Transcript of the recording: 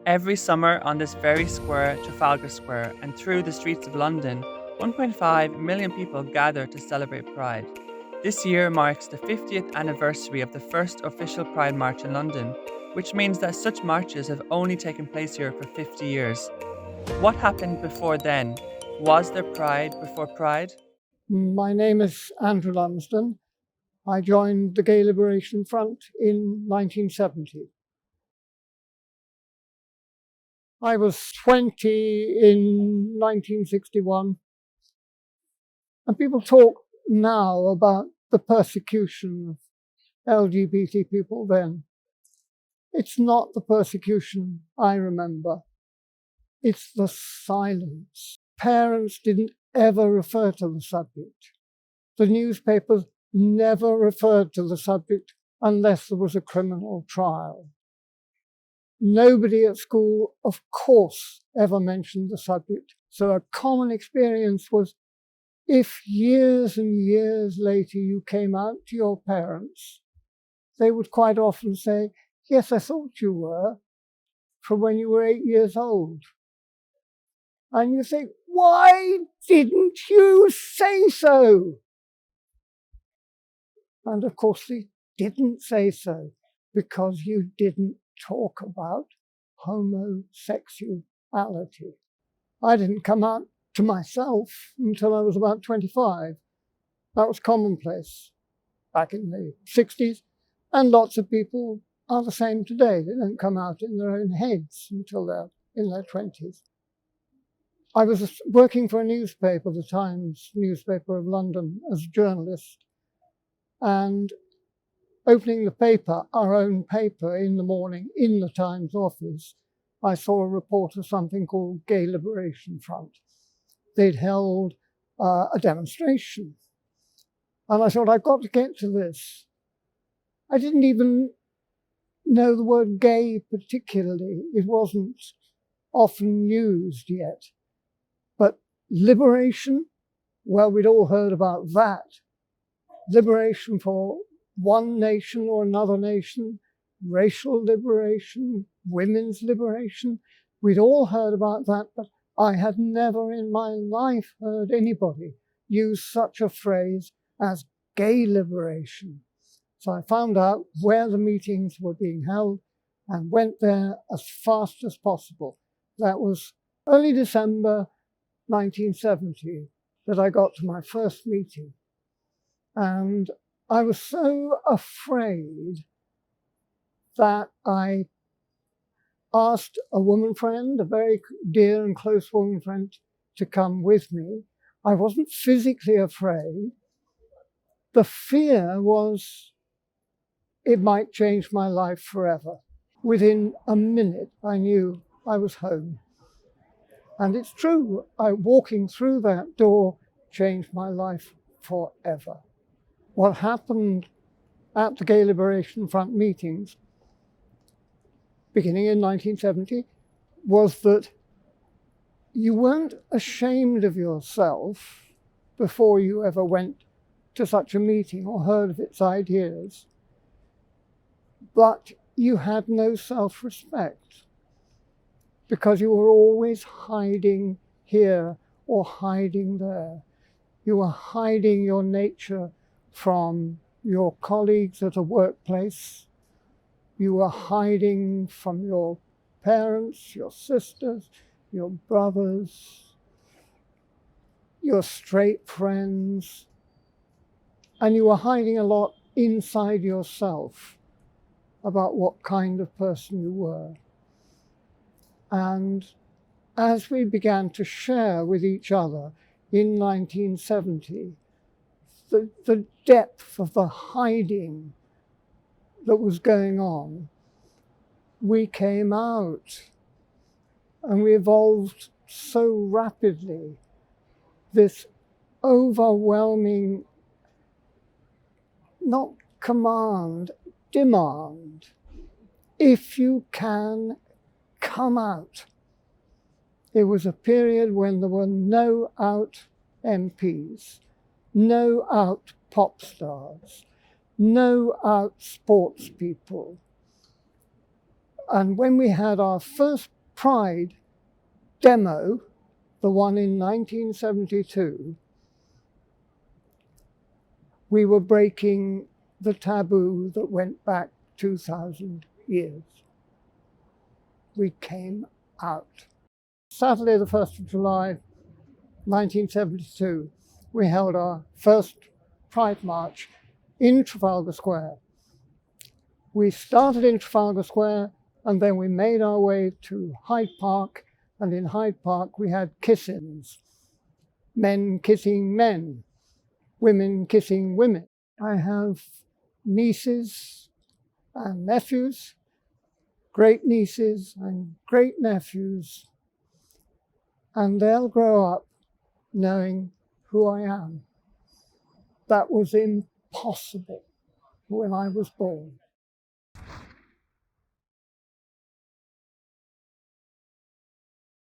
Every summer on this very square, Trafalgar Square, and through the streets of London, 1.5 million people gather to celebrate Pride. This year marks the 50th anniversary of the first official Pride March in London, which means that such marches have only taken place here for 50 years. What happened before then? Was there Pride before Pride? My name is Andrew Lumsden. I joined the Gay Liberation Front in 1970. I was 20 in 1961, and people talk now about the persecution of LGBT people then. It's not the persecution I remember, it's the silence. Parents didn't ever refer to the subject. The newspapers never referred to the subject unless there was a criminal trial. Nobody at school, of course, ever mentioned the subject. So a common experience was if years and years later you came out to your parents, they would quite often say, "Yes, I thought you were," from when you were 8 years old. And you think, why didn't you say so? And of course, they didn't say so because you didn't talk about homosexuality. I didn't come out to myself until I was about 25. That was commonplace back in the 60s, and lots of people are the same today. They don't come out in their own heads until they're in their 20s. I was working for a newspaper, the Times newspaper of London, as a journalist, and opening the paper, our own paper, in the morning in the Times office, I saw a report of something called Gay Liberation Front. They'd held a demonstration. And I thought, I've got to get to this. I didn't even know the word gay particularly. It wasn't often used yet. But liberation, well, we'd all heard about that. Liberation for one nation or another nation, racial liberation, women's liberation. We'd all heard about that, but I had never in my life heard anybody use such a phrase as gay liberation. So I found out where the meetings were being held and went there as fast as possible. That was early December 1970 that I got to my first meeting. And I was so afraid that I asked a woman friend, a very dear and close woman friend, to come with me. I wasn't physically afraid. The fear was it might change my life forever. Within a minute, I knew I was home. And it's true, walking through that door changed my life forever. What happened at the Gay Liberation Front meetings, beginning in 1970, was that you weren't ashamed of yourself before you ever went to such a meeting or heard of its ideas, but you had no self-respect because you were always hiding here or hiding there. You were hiding your nature from your colleagues at a workplace. You were hiding from your parents, your sisters, your brothers, your straight friends, and you were hiding a lot inside yourself about what kind of person you were. And as we began to share with each other in 1970, the depth of the hiding that was going on, we came out and we evolved so rapidly, this overwhelming, not command, demand. If you can, come out. It was a period when there were no out MPs, no out pop stars, no out sports people. And when we had our first Pride demo, the one in 1972, we were breaking the taboo that went back 2,000 years. We came out. Saturday, the 1st of July, 1972, we held our first Pride March in Trafalgar Square. We started in Trafalgar Square and then we made our way to Hyde Park, and in Hyde Park we had kiss-ins, men kissing men, women kissing women. I have nieces and nephews, great nieces and great nephews, and they'll grow up knowing who I am. That was impossible when I was born.